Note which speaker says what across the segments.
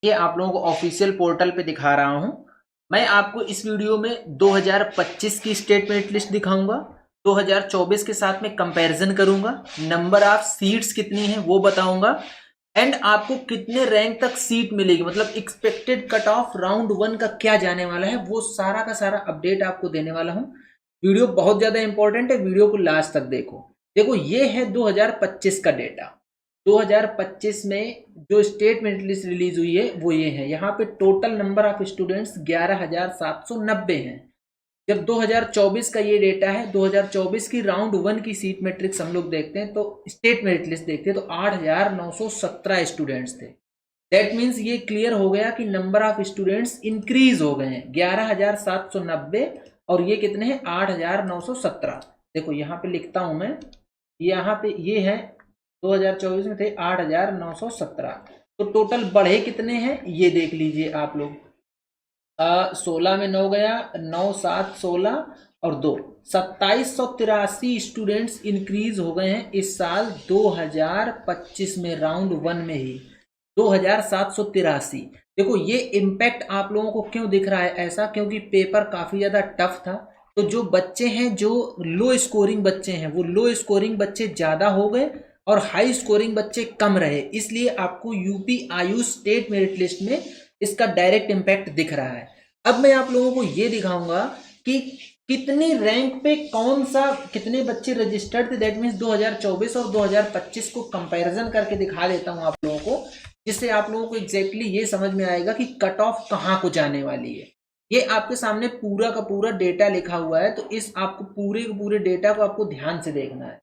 Speaker 1: ये आप लोगों को ऑफिशियल पोर्टल पे दिखा रहा हूं। मैं आपको इस वीडियो में 2025 की स्टेटमेंट लिस्ट दिखाऊंगा, 2024 के साथ में कंपैरिजन करूंगा, नंबर ऑफ सीट्स कितनी है वो बताऊंगा, एंड आपको कितने रैंक तक सीट मिलेगी, मतलब एक्सपेक्टेड कट ऑफ राउंड 1 का क्या जाने वाला है, वो सारा का सारा अपडेट आपको देने वाला हूं। वीडियो बहुत ज्यादा इंपॉर्टेंट है, वीडियो को लास्ट तक देखो। देखो ये है 2025 का डेटा। 2025 में जो स्टेटमेंट लिस्ट रिलीज हुई है वो ये है। यहाँ पे टोटल नंबर ऑफ स्टूडेंट्स 11,790 हैं। जब 2024 का ये डेटा है, 2024 की राउंड 1 की सीट मैट्रिक्स हम लोग देखते हैं तो स्टेट मेरिट लिस्ट देखते हैं तो 8,917 स्टूडेंट्स थे। दैट मीन्स ये क्लियर हो गया कि नंबर ऑफ स्टूडेंट्स इंक्रीज हो गए हैं। 11,790 और ये कितने हैं, 8,917। देखो यहाँ पे लिखता हूं मैं, यहाँ पे ये है 2024 में थे 8,917। तो टोटल बढ़े कितने हैं ये देख लीजिए आप लोग। 16 में 9 गया, 9 7 16 और 2 2783 स्टूडेंट्स इंक्रीज हो गए हैं इस साल 2025 में राउंड 1 में ही 2783। देखो ये इम्पैक्ट आप लोगों को क्यों दिख रहा है ऐसा, क्योंकि पेपर काफी ज्यादा टफ था। तो जो बच्चे हैं, जो लो स्कोरिंग बच्चे हैं, वो लो स्कोरिंग बच्चे ज्यादा हो गए और हाई स्कोरिंग बच्चे कम रहे, इसलिए आपको UP Ayush state merit list में इसका डायरेक्ट इम्पैक्ट दिख रहा है। अब मैं आप लोगों को ये दिखाऊंगा कि कितनी रैंक पे कौन सा कितने बच्चे रजिस्टर्ड थे। दैट मीन्स 2024 और 2025 को कंपैरिजन करके दिखा देता हूं आप लोगों को, जिससे आप लोगों को एग्जैक्टली ये समझ में आएगा कि कट ऑफ कहाँ को जाने वाली है। ये आपके सामने पूरा का पूरा डेटा लिखा हुआ है, तो इस आपको पूरे के पूरे डेटा को आपको ध्यान से देखना है।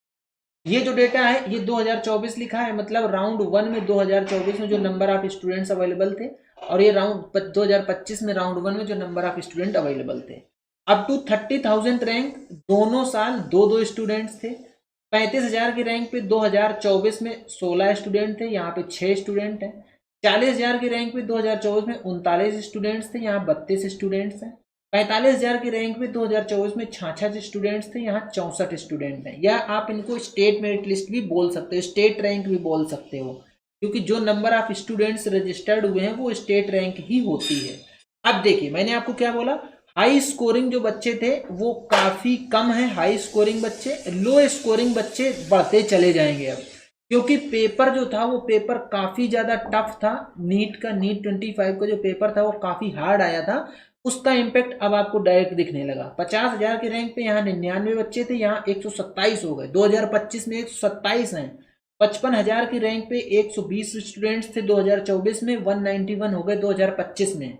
Speaker 1: ये जो डेटा है ये 2024 लिखा है, मतलब राउंड 1 में 2024 में जो नंबर ऑफ स्टूडेंट्स अवेलेबल थे, और ये राउंड 2025 में राउंड 1 में जो नंबर ऑफ स्टूडेंट अवेलेबल थे। अप टू 30,000 रैंक दोनों साल दो दो स्टूडेंट्स थे। 35,000 की रैंक पे 2024 में 16 स्टूडेंट थे, यहाँ पे 6 स्टूडेंट हैं। 40,000 की रैंक पे 2024 में 39 स्टूडेंट्स थे, यहाँ 32 स्टूडेंट्स हैं। 45,000 की रैंक पे 2024 में 66 स्टूडेंट्स थे, यहाँ 64 स्टूडेंट हैं। या आप इनको स्टेट मेरिट लिस्ट भी बोल सकते हो, स्टेट रैंक भी बोल सकते हो, क्योंकि जो नंबर ऑफ स्टूडेंट्स रजिस्टर्ड हुए हैं वो स्टेट रैंक ही होती है। अब देखिए मैंने आपको क्या बोला, हाई स्कोरिंग जो बच्चे थे वो काफी कम है, हाई स्कोरिंग बच्चे, लो स्कोरिंग बच्चे बढ़ते चले जाएंगे अब, क्योंकि पेपर जो था वो पेपर काफी ज्यादा टफ था। नीट 25 का जो पेपर था वो काफी हार्ड आया था, उसका इम्पैक्ट अब आपको डायरेक्ट दिखने लगा। 50,000 के रैंक पे यहाँ 99 बच्चे थे, यहाँ 127 हो गए, 2025 में 127 हैं। 55,000 की रैंक पे 120 स्टूडेंट्स थे 2024 में, 191 हो गए 2025 में।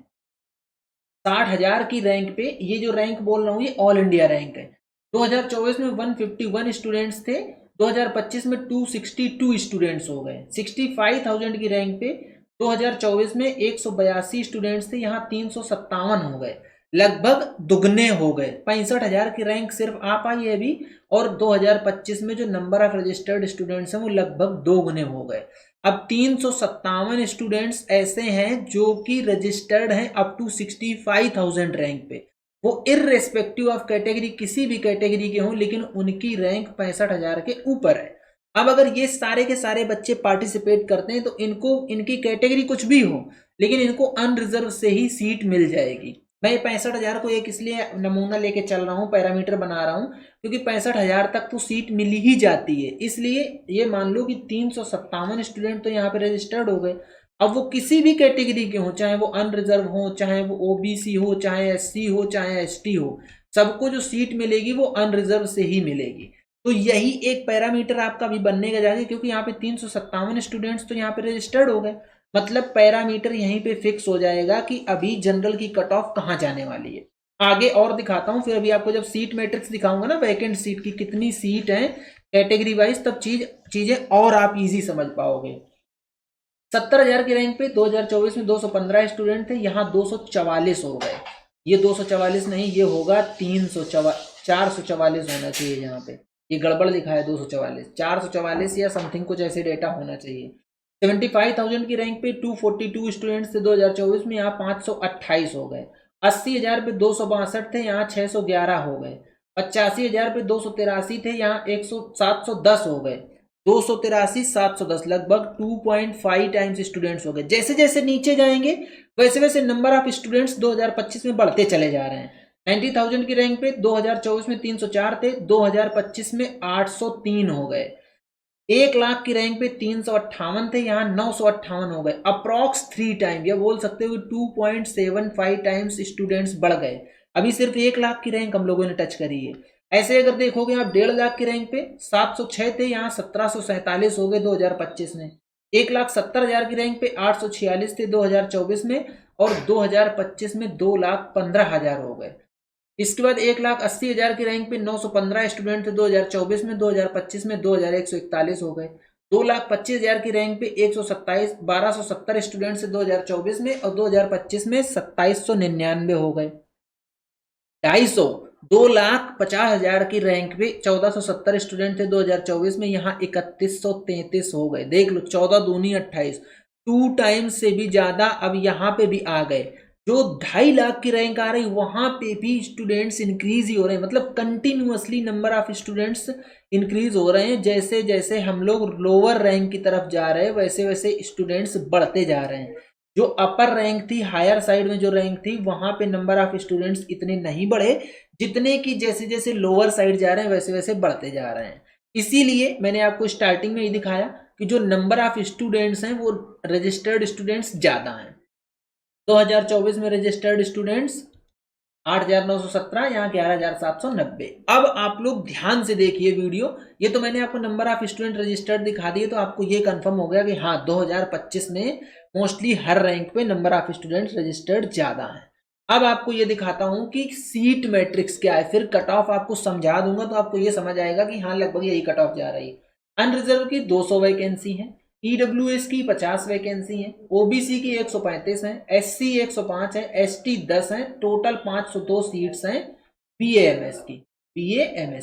Speaker 1: 60,000 की रैंक पे, ये जो रैंक बोल रहा हूँ ये ऑल इंडिया रैंक है, 2024 में 151 स्टूडेंट्स थे, 2025 में 262 स्टूडेंट्स हो गए। 65,000 की रैंक पे 2024 में 182 स्टूडेंट्स थे, यहाँ 357 हो गए, लगभग दुगने हो गए। 65,000 की रैंक सिर्फ आ पाई है अभी, और 2025 में जो नंबर ऑफ रजिस्टर्ड स्टूडेंट्स हैं वो लगभग 2 गुने हो गए। अब 357 स्टूडेंट्स ऐसे हैं जो कि रजिस्टर्ड हैं अप टू 65,000 रैंक पे, वो इररेस्पेक्टिव ऑफ कैटेगरी, किसी भी कैटेगरी के हों, लेकिन उनकी रैंक 65,000 के ऊपर है। अब अगर ये सारे के सारे बच्चे पार्टिसिपेट करते हैं तो इनको, इनकी कैटेगरी कुछ भी हो, लेकिन इनको अनरिजर्व से ही सीट मिल जाएगी। मैं 65,000 को एक इसलिए नमूना लेके चल रहा हूँ, पैरामीटर बना रहा हूँ, क्योंकि 65,000 तक तो सीट मिल ही जाती है। इसलिए ये मान लो कि 357 स्टूडेंट तो यहाँ पे रजिस्टर्ड हो गए। अब वो किसी भी कैटेगरी के हो, चाहे वो अनरिजर्व हो, चाहे वो ओबीसी हो, चाहे एससी हो, चाहे एसटी हो, सबको जो सीट मिलेगी वो अनरिजर्व से ही मिलेगी। तो यही एक पैरामीटर आपका भी बनने का जाएगा, क्योंकि यहाँ पे 357 स्टूडेंट्स तो यहाँ पे रजिस्टर्ड हो गए, मतलब पैरामीटर यहीं पे फिक्स हो जाएगा कि अभी जनरल की कट ऑफ कहाँ जाने वाली है। आगे और दिखाता हूं, फिर अभी आपको जब सीट मैट्रिक्स दिखाऊंगा ना, वैकेंट सीट की कितनी सीट है कैटेगरी वाइज, तब चीजें और आप इजी समझ पाओगे। 70,000 की रैंक पे 2024 में 215 स्टूडेंट थे, यहाँ 244 हो गए। ये 244 नहीं, ये होगा 444 होना चाहिए। यहाँ पे ये गड़बड़ लिखा है, 244 444 या समथिंग कुछ ऐसे डेटा होना चाहिए। 75,000 की रैंक पे 242 स्टूडेंट्स थे 2024 में, यहाँ 528 हो गए। 80,000 पे 262 थे, यहाँ 611 हो गए। 85,000 पे 283 थे, यहाँ 710 हो गए। 283, 710, लगभग 2.5 टाइम्स स्टूडेंट्स हो गए। जैसे जैसे नीचे जाएंगे वैसे वैसे नंबर ऑफ स्टूडेंट्स 2025 में बढ़ते चले जा रहे हैं। 90,000 की रैंक पे 2024 में 304 थे, 2025 में 803 हो गए। 1,00,000 की रैंक पे 358 थे, यहाँ 958 हो गए। अप्रॉक्स 3 टाइम, या बोल सकते हो 2.75 टाइम्स स्टूडेंट्स बढ़ गए। अभी सिर्फ 1,00,000 की रैंक हम लोगों ने टच करी है। ऐसे अगर देखोगे आप 1,50,000 की रैंक पे 706 थे, यहाँ 1747 हो गए 2025 में। 1,70,000 की रैंक पे 846 थे 2024 में, और 2025 में 2,15,000 हो गए। इसके बाद 1,80,000 की रैंक पे 915 स्टूडेंट थे 2024 में, 2025 में 2,141 हो गए। 2,25,000 की रैंक पे 1,1270 स्टूडेंट थे 2024 में, और 2025 में 2,799 हो गए। 250, 2,50,000 की रैंक पे 1,470 स्टूडेंट थे 2024 में, यहाँ 3,133 हो गए। देख लो, 14 दूनी 28, 2 टाइम्स से भी ज्यादा अब यहाँ पे भी आ गए। जो 2.5 लाख की रैंक आ रही वहां पे भी स्टूडेंट्स इंक्रीज ही हो रहे हैं, मतलब continuously number of students increase हो रहे हैं। जैसे जैसे हम लोग लोअर रैंक की तरफ जा रहे हैं वैसे वैसे स्टूडेंट्स बढ़ते जा रहे हैं। जो अपर रैंक थी, हायर साइड में जो रैंक थी, वहां पे नंबर ऑफ स्टूडेंट्स इतने नहीं बढ़े जितने कि जैसे जैसे लोअर साइड जा रहे हैं वैसे वैसे बढ़ते जा रहे हैं। इसीलिए मैंने आपको स्टार्टिंग में ही दिखाया कि जो नंबर ऑफ स्टूडेंट्स हैं वो रजिस्टर्ड स्टूडेंट्स ज्यादा हैं। 2024 में रजिस्टर्ड स्टूडेंट्स 8,917, यहाँ 11,790। अब आप लोग ध्यान से देखिए वीडियो। ये तो मैंने आपको नंबर ऑफ स्टूडेंट रजिस्टर्ड दिखा दिए, तो आपको ये कंफर्म हो गया कि हाँ 2025 में मोस्टली हर रैंक पे नंबर ऑफ स्टूडेंट रजिस्टर्ड ज्यादा है। अब आपको ये दिखाता हूं कि सीट मैट्रिक्स क्या है, फिर कट ऑफ आपको समझा दूंगा तो आपको ये समझ आएगा कि हाँ लगभग यही कट ऑफ जा रही है। अनरिजर्व की 200 वैकेंसी है, ईडब्ल्यूएस की 50 वैकेंसी है, ओबीसी की 135 है, एससी 105 है, एसटी 10 है, टोटल 502 सीट्स हैं बीएएमएस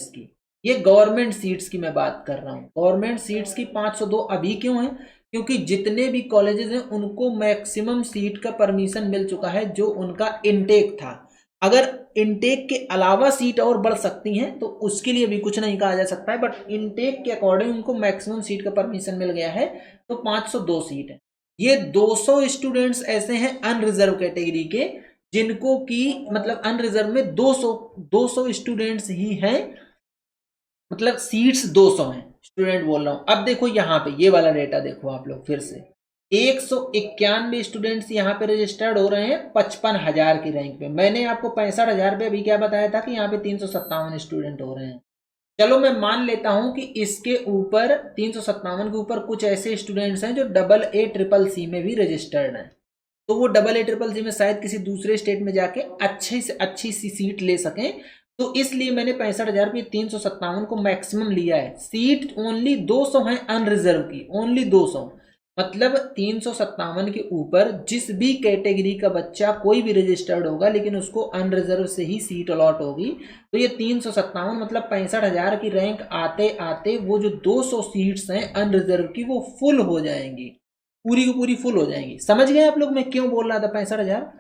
Speaker 1: की। ये गवर्नमेंट सीट्स की मैं बात कर रहा हूँ। गवर्नमेंट सीट्स की 502 अभी क्यों है? क्योंकि जितने भी कॉलेजेस हैं उनको मैक्सिमम सीट का परमिशन मिल चुका है जो उनका इनटेक था। अगर इनटेक के अलावा सीट और बढ़ सकती हैं तो उसके लिए भी कुछ नहीं कहा जा सकता है, बट इनटेक के अकॉर्डिंग उनको मैक्सिमम सीट का परमिशन मिल गया है, तो 502 सीट है। ये 200 स्टूडेंट्स ऐसे हैं अनरिजर्व कैटेगरी के जिनको की मतलब अनरिजर्व में 200 स्टूडेंट्स ही हैं, मतलब सीट्स 200 हैं, स्टूडेंट बोल रहा हूं। अब देखो यहाँ पे ये वाला डेटा देखो आप लोग फिर से, 191 स्टूडेंट्स यहाँ पे रजिस्टर्ड हो रहे हैं 55,000 की रैंक पे। मैंने आपको 65,000 पे अभी क्या बताया था कि यहाँ पे 357 स्टूडेंट हो रहे हैं। चलो मैं मान लेता हूं कि इसके ऊपर 357 के ऊपर कुछ ऐसे स्टूडेंट्स हैं जो AA CCC में भी रजिस्टर्ड हैं, तो वो AA CCC में शायद किसी दूसरे स्टेट में जाके अच्छी से अच्छी सी सीट ले सकें, तो इसलिए मैंने 65,000 पे 357 को मैक्सिमम लिया है। सीट ओनली 200 है अनरिजर्व की, ओनली 200, मतलब 357 के ऊपर जिस भी कैटेगरी का बच्चा कोई भी रजिस्टर्ड होगा लेकिन उसको अनरिजर्व से ही सीट अलॉट होगी, तो ये 357 मतलब 65,000 की रैंक आते आते वो जो 200 सीट्स हैं अनरिजर्व की वो फुल हो जाएंगी, पूरी की पूरी फुल हो जाएंगी। समझ गए आप लोग मैं क्यों बोल रहा था 65,000?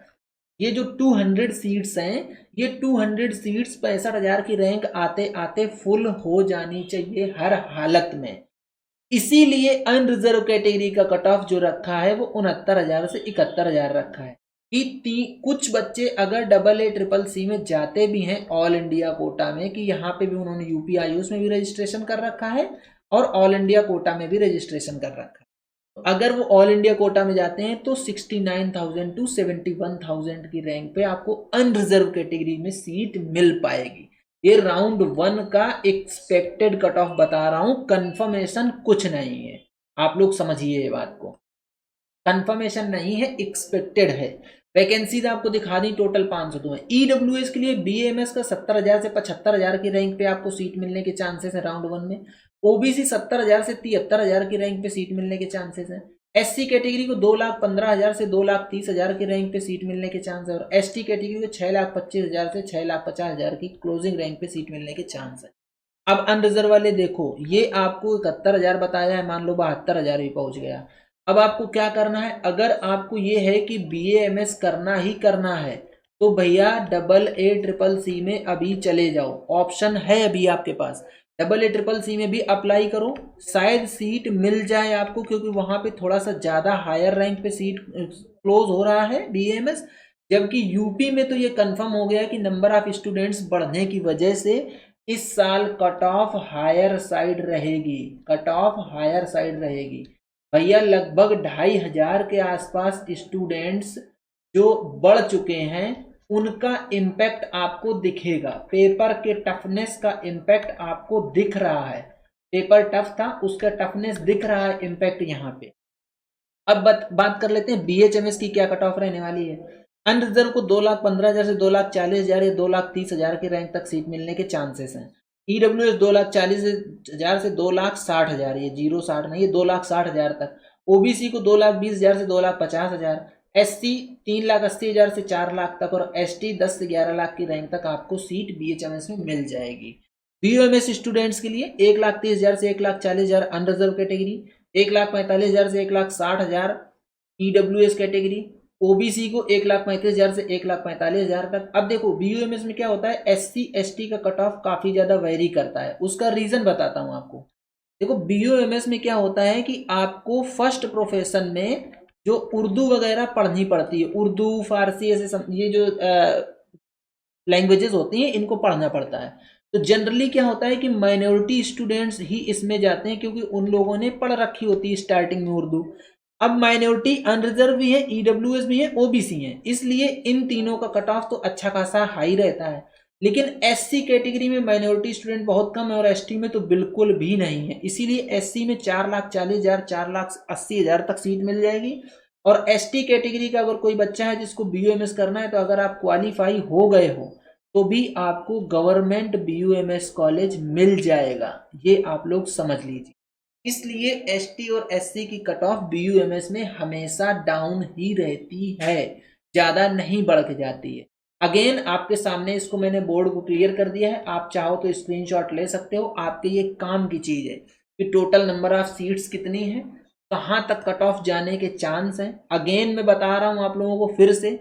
Speaker 1: ये जो 200 सीट्स हैं, ये 200 सीट्स 65,000 की रैंक आते आते फुल हो जानी चाहिए हर हालत में। इसीलिए अनरिजर्व कैटेगरी का कट ऑफ जो रखा है वो 69,000 से 71,000 रखा है कि कुछ बच्चे अगर AA CCC में जाते भी हैं ऑल इंडिया कोटा में, कि यहाँ पे भी उन्होंने यूपी आयुष में भी रजिस्ट्रेशन कर रखा है और ऑल इंडिया कोटा में भी रजिस्ट्रेशन कर रखा है, अगर वो ऑल इंडिया कोटा में जाते हैं तो 69,000 to 71,000 की रैंक पे आपको अनरिजर्व कैटेगरी में सीट मिल पाएगी। ये राउंड 1 का एक्सपेक्टेड कट ऑफ बता रहा हूं, कंफर्मेशन कुछ नहीं है, आप लोग समझिए ये बात को, कंफर्मेशन नहीं है, एक्सपेक्टेड है। वैकेंसीज आपको दिखा दी, टोटल 502 है। ईडब्ल्यूएस के लिए बीएमएस का 70,000 से 75,000 की रैंक पे आपको सीट मिलने के चांसेस है राउंड 1 में। ओबीसी 70,000 से 73,000 की रैंक पे सीट मिलने के चांसेस हैं। एससी कैटेगरी को 2,15,000 से 2,30,000 की रैंक पे सीट मिलने के चांस है, और एसटी कैटेगरी को 6,25,000 से 6,50,000 की क्लोजिंग रैंक पे सीट मिलने के चांस है। अब अनरिजर्व वाले देखो, ये आपको 71,000 बताया है, मान लो 72,000 भी पहुंच गया। अब आपको क्या करना है, अगर आपको ये है कि BAMS करना ही करना है तो भैया AA CCC में अभी चले जाओ, ऑप्शन है अभी आपके पास। EEEC में भी अप्लाई करो, शायद सीट मिल जाए आपको, क्योंकि वहां पे थोड़ा सा ज़्यादा हायर रैंक पे सीट क्लोज हो रहा है BAMS। जबकि यूपी में तो ये कंफर्म हो गया कि नंबर ऑफ स्टूडेंट्स बढ़ने की वजह से इस साल कट ऑफ हायर साइड रहेगी, कट ऑफ हायर साइड रहेगी भैया। लगभग 2500 के आसपास स्टूडेंट्स जो बढ़ चुके हैं उनका इम्पैक्ट आपको दिखेगा, पेपर के टफनेस का इम्पैक्ट आपको दिख रहा है। पेपर टफ था, उसका टफनेस दिख रहा है इम्पैक्ट यहाँ पे। अब बात कर लेते हैं BHMS की क्या कट ऑफ रहने वाली है। अनरिजर्व को 2,15,000 से 2,40,000 या 2,30,000 के रैंक तक सीट मिलने के चांसेस हैं। EWS 2,40,000 से 2,60,000, ये 060 नहीं, ये 2,60,000 तक। OBC को 2,20,000 से 2,50,000, SC 3,80,000 से 4 लाख तक, और ST 10 से 11 लाख की रैंक तक आपको सीट BHMS में मिल जाएगी। BOMS स्टूडेंट्स के लिए 1,30,000 से 1,40,000 अनरिजर्व कैटेगरी, 1,45,000 से 1,60,000 EWS कैटेगरी, OBC को 1,35,000 से 1,45,000 तक। अब देखो BOMS में क्या होता है, SC ST का कट ऑफ काफी ज्यादा वेरी करता है, उसका रीजन बताता हूं आपको। देखो BOMS में क्या होता है कि आपको फर्स्ट प्रोफेशन में जो उर्दू वगैरह पढ़नी पड़ती है, उर्दू फारसी ऐसे ये जो लैंग्वेजेस होती हैं इनको पढ़ना पड़ता है। तो जनरली क्या होता है कि माइनॉरिटी स्टूडेंट्स ही इसमें जाते हैं, क्योंकि उन लोगों ने पढ़ रखी होती है स्टार्टिंग में उर्दू। अब माइनॉरिटी अनरिजर्व भी है, EWS भी है, OBC है, इसलिए इन तीनों का कट ऑफ तो अच्छा खासा हाई रहता है। लेकिन SC कैटेगरी में माइनॉरिटी स्टूडेंट बहुत कम है, और ST में तो बिल्कुल भी नहीं है, इसीलिए SC में 4,40,000 4,80,000 तक सीट मिल जाएगी। और ST कैटेगरी का अगर कोई बच्चा है जिसको BOMS करना है, तो अगर आप क्वालिफाई हो गए हो तो भी आपको गवर्नमेंट BOMS कॉलेज मिल जाएगा, ये आप लोग समझ लीजिए। इसलिए ST और SC की कट ऑफ BOMS में हमेशा डाउन ही रहती है, ज्यादा नहीं बढ़ के जाती है। अगेन आपके सामने इसको मैंने बोर्ड को क्लियर कर दिया है, आप चाहो तो स्क्रीनशॉट ले सकते हो, आपके ये काम की चीज है कि टोटल नंबर ऑफ सीट्स कितनी है, कहां तक कट ऑफ जाने के चांस हैं। अगेन मैं बता रहा हूं आप लोगों को फिर से,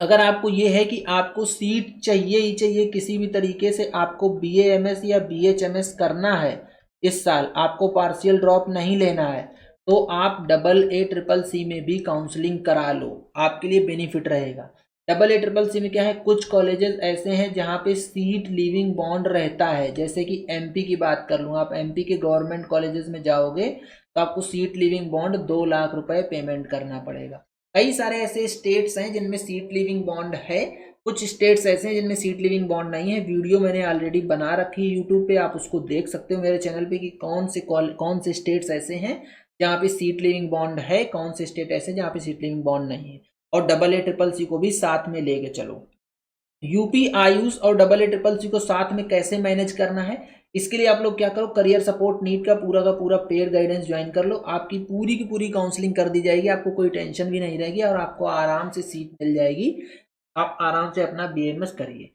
Speaker 1: अगर आपको ये है कि आपको सीट चाहिए ही चाहिए किसी भी तरीके से, आपको BAMS या BHMS करना है इस साल, आपको पार्शियल ड्रॉप नहीं लेना है, तो आप AA CCC में भी काउंसलिंग करा लो, आपके लिए बेनिफिट रहेगा। AA CCC में क्या है, कुछ कॉलेजेस ऐसे हैं जहाँ पे सीट लीविंग बॉन्ड रहता है, जैसे कि MP की बात कर लूँ, आप MP के गवर्नमेंट कॉलेजेस में जाओगे तो आपको सीट लीविंग बॉन्ड 2 लाख रुपए पेमेंट करना पड़ेगा। कई सारे ऐसे स्टेट्स हैं जिनमें सीट लिविंग बॉन्ड है, कुछ स्टेट्स ऐसे हैं जिनमें सीट लिविंग बॉन्ड नहीं है। वीडियो मैंने ऑलरेडी बना रखी है यूट्यूब पे, आप उसको देख सकते हो मेरे चैनल पे कि कौन से स्टेट्स ऐसे हैं जहाँ पे सीट लिविंग बॉन्ड है, कौन से स्टेट ऐसे जहाँ पे सीट लिविंग बॉन्ड नहीं है। और AA CCC को भी साथ में लेके चलो। यूपी आयुष और AA CCC को साथ में कैसे मैनेज करना है, इसके लिए आप लोग क्या करो, करियर सपोर्ट नीट का पूरा पेड गाइडेंस ज्वाइन कर लो, आपकी पूरी की पूरी काउंसलिंग कर दी जाएगी, आपको कोई टेंशन भी नहीं रहेगी, और आपको आराम से सीट मिल जाएगी, आप आराम से अपना BAMS करिए।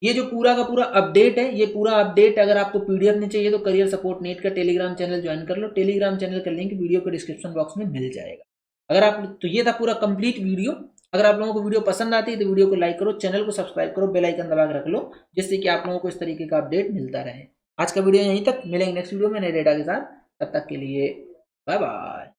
Speaker 1: ये जो पूरा का पूरा अपडेट है, ये पूरा अपडेट अगर आपको PDF नहीं चाहिए तो करियर सपोर्ट नीट का टेलीग्राम चैनल ज्वाइन कर लो, टेलीग्राम चैनल का लिंक वीडियो के डिस्क्रिप्शन बॉक्स में मिल जाएगा। अगर आप, तो ये था पूरा कंप्लीट वीडियो। अगर आप लोगों को वीडियो पसंद आती है तो वीडियो को लाइक करो, चैनल को सब्सक्राइब करो, बेल आइकन दबा के रख लो, जिससे कि आप लोगों को इस तरीके का अपडेट मिलता रहे। आज का वीडियो यहीं तक, मिलेंगे नेक्स्ट वीडियो में नए डेटा के साथ, तब तक के लिए बाय बाय।